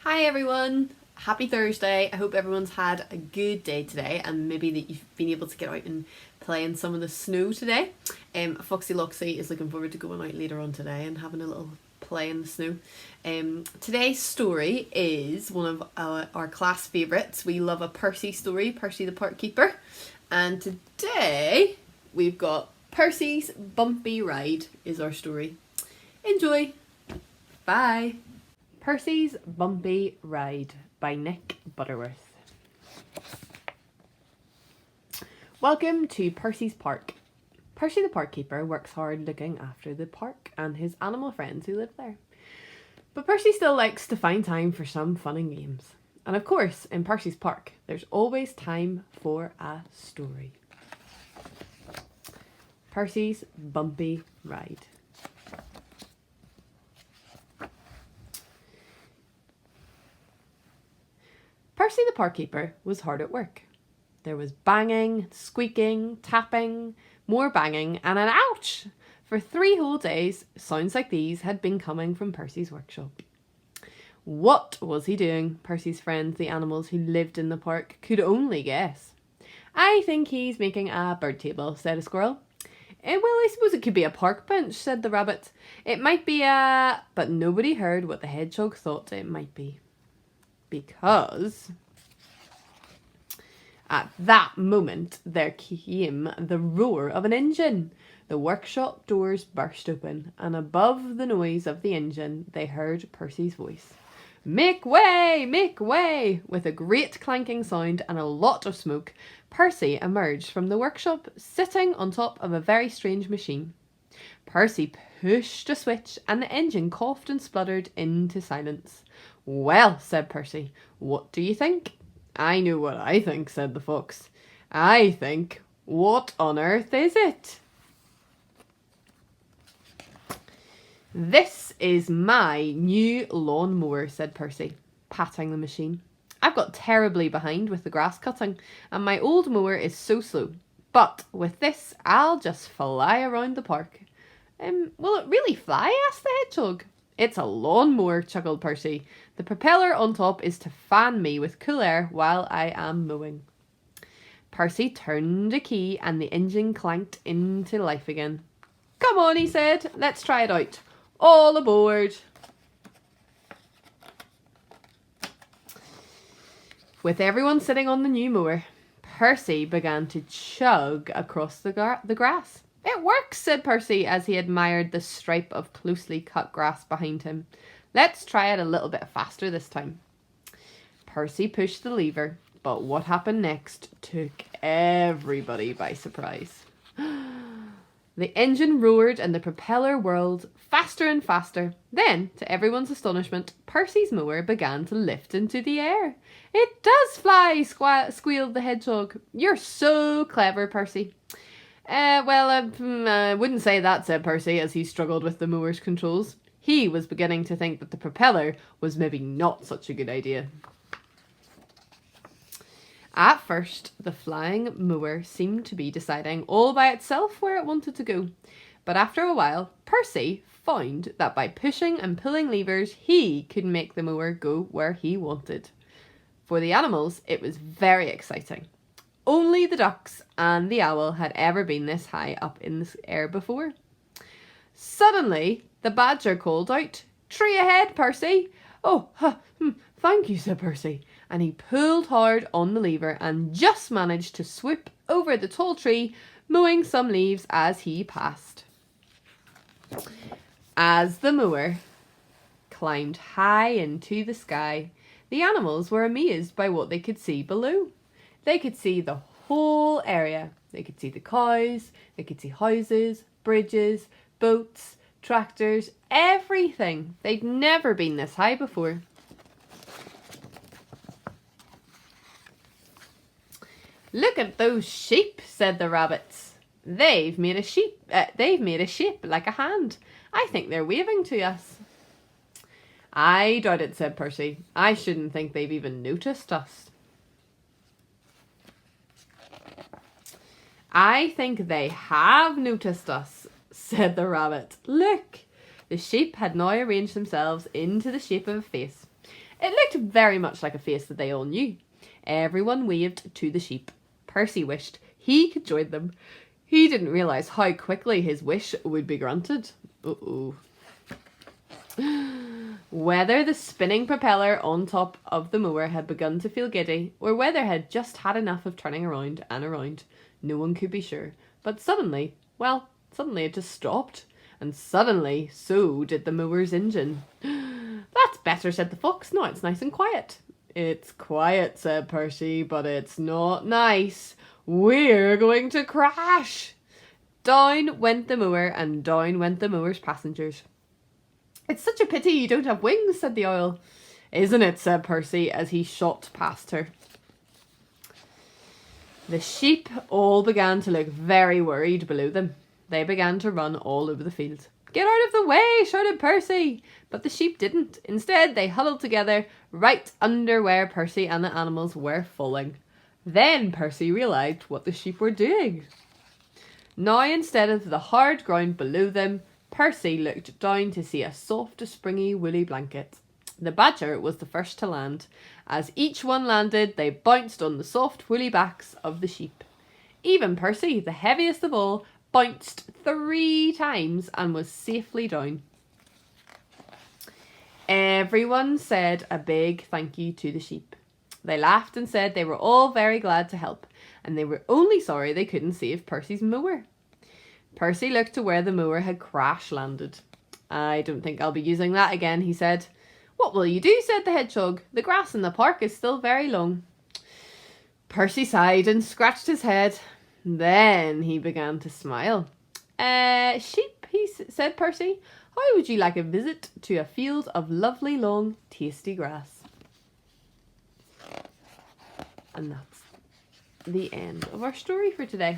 Hi everyone! Happy Thursday. I hope everyone's had a good day today and maybe that you've been able to get out and play in some of the snow today. Foxy Loxy is looking forward to going out later on today and having a little play in the snow. Today's story is one of our class favourites. We love a Percy story, Percy the Park Keeper. And today we've got Percy's Bumpy Ride is our story. Enjoy! Bye! Percy's Bumpy Ride by Nick Butterworth. Welcome to Percy's Park. Percy the Park Keeper works hard looking after the park and his animal friends who live there. But Percy still likes to find time for some fun and games. And of course, in Percy's Park, there's always time for a story. Percy's Bumpy Ride. Percy the Park Keeper was hard at work. There was banging, squeaking, tapping, more banging, and an ouch! For 3 whole days, sounds like these had been coming from Percy's workshop. What was he doing? Percy's friends, the animals who lived in the park, could only guess. I think he's making a bird table, said a squirrel. Well, I suppose it could be a park bench, said the rabbit. It might be a... But nobody heard what the hedgehog thought it might be. Because at that moment there came the roar of an engine. The workshop doors burst open, and above the noise of the engine they heard Percy's voice. Make way! Make way! With a great clanking sound and a lot of smoke, Percy emerged from the workshop, sitting on top of a very strange machine. Percy pushed a switch and the engine coughed and spluttered into silence. Well, said Percy, what do you think? I know what I think, said the fox. I think, what on earth is it? This is my new lawnmower, said Percy, patting the machine. I've got terribly behind with the grass cutting, and my old mower is so slow. But with this, I'll just fly around the park. Will it really fly? Asked the hedgehog. It's a lawnmower, chuckled Percy. The propeller on top is to fan me with cool air while I am mowing. Percy turned a key and the engine clanked into life again. Come on, he said. Let's try it out. All aboard. With everyone sitting on the new mower, Percy began to chug across the grass. It works, said Percy as he admired the stripe of closely cut grass behind him. Let's try it a little bit faster this time. Percy pushed the lever, but what happened next took everybody by surprise. The engine roared and the propeller whirled faster and faster. Then, to everyone's astonishment, Percy's mower began to lift into the air. It does fly, squealed the hedgehog. You're so clever, Percy. I wouldn't say that, said Percy as he struggled with the mower's controls. He was beginning to think that the propeller was maybe not such a good idea. At first, the flying mower seemed to be deciding all by itself where it wanted to go. But after a while, Percy found that by pushing and pulling levers, he could make the mower go where he wanted. For the animals, it was very exciting. Only the ducks and the owl had ever been this high up in the air before. Suddenly, the badger called out, Tree ahead, Percy! Thank you, said Percy, and he pulled hard on the lever and just managed to swoop over the tall tree, mowing some leaves as he passed. As the mower climbed high into the sky, the animals were amazed by what they could see below. They could see the whole area. They could see the cows, they could see houses, bridges, boats, tractors, everything. They'd never been this high before. Look at those sheep, said the rabbits. They've made a shape like a hand. I think they're waving to us. I doubt it, said Percy. I shouldn't think they've even noticed us. I think they have noticed us, said the rabbit. Look! The sheep had now arranged themselves into the shape of a face. It looked very much like a face that they all knew. Everyone waved to the sheep. Percy wished he could join them. He didn't realise how quickly his wish would be granted. Uh-oh. Whether the spinning propeller on top of the mower had begun to feel giddy, or whether it had just had enough of turning around and around, no one could be sure. But suddenly it just stopped. And suddenly, so did the mower's engine. That's better, said the fox. Now it's nice and quiet. It's quiet, said Percy, but it's not nice. We're going to crash. Down went the mower, and down went the mower's passengers. It's such a pity you don't have wings, said the owl. Isn't it, said Percy as he shot past her. The sheep all began to look very worried below them. They began to run all over the field. Get out of the way, shouted Percy. But the sheep didn't. Instead, they huddled together right under where Percy and the animals were falling. Then Percy realised what the sheep were doing. Now, instead of the hard ground below them, Percy looked down to see a soft, springy, woolly blanket. The badger was the first to land. As each one landed, they bounced on the soft, woolly backs of the sheep. Even Percy, the heaviest of all, bounced 3 times and was safely down. Everyone said a big thank you to the sheep. They laughed and said they were all very glad to help, and they were only sorry they couldn't save Percy's mower. Percy looked to where the mower had crash landed. I don't think I'll be using that again, he said. What will you do, said the hedgehog. The grass in the park is still very long. Percy sighed and scratched his head. Then he began to smile. Sheep, said Percy. How would you like a visit to a field of lovely, long, tasty grass? And that's the end of our story for today.